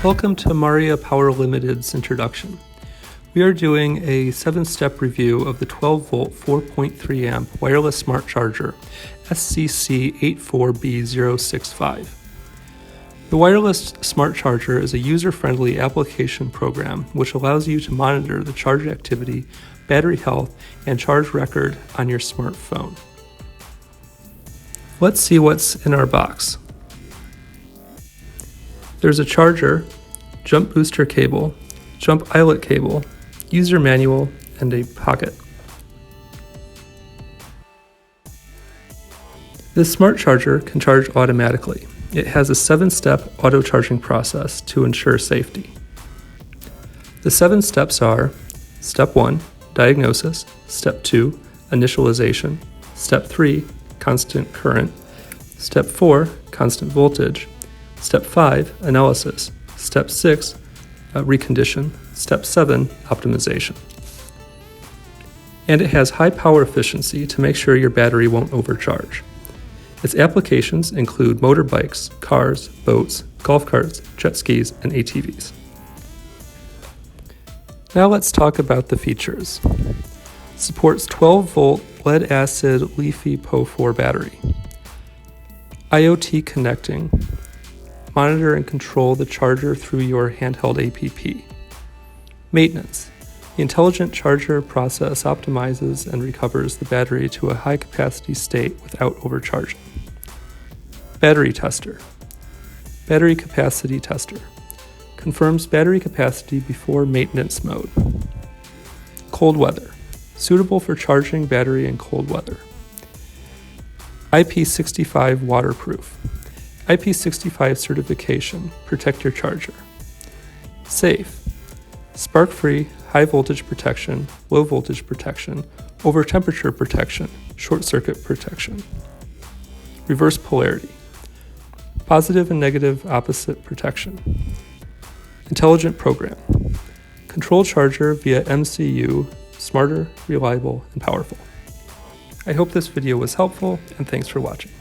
Welcome to marA Power Limited's introduction. We are doing a 7-step review of the 12-volt 4.3 amp wireless smart charger SCC-84B065. The wireless smart charger is a user-friendly application program which allows you to monitor the charge activity, battery health, and charge record on your smartphone. Let's see what's in our box. There's a charger, jump booster cable, jump eyelet cable, user manual, and a pocket. This smart charger can charge automatically. It has a 7-step auto charging process to ensure safety. The 7 steps are: Step 1, diagnosis; Step 2, initialization; Step 3, constant current; Step 4, constant voltage; Step 5, analysis; Step 6, recondition; Step 7, optimization. And it has high power efficiency to make sure your battery won't overcharge. Its applications include motorbikes, cars, boats, golf carts, jet skis, and ATVs. Now let's talk about the features. It supports 12-volt lead-acid LiFePO4 battery, IoT connecting, monitor and control the charger through your handheld app. Maintenance. The intelligent charger process optimizes and recovers the battery to a high capacity state without overcharging. Battery tester. Battery capacity tester. Confirms battery capacity before maintenance mode. Cold weather. Suitable for charging battery in cold weather. IP65 waterproof. IP65 certification. Protect your charger. Safe. Spark-free, high voltage protection, low voltage protection, over temperature protection, short circuit protection. Reverse polarity. Positive and negative opposite protection. Intelligent program. Control charger via MCU, smarter, reliable, and powerful. I hope this video was helpful, and thanks for watching.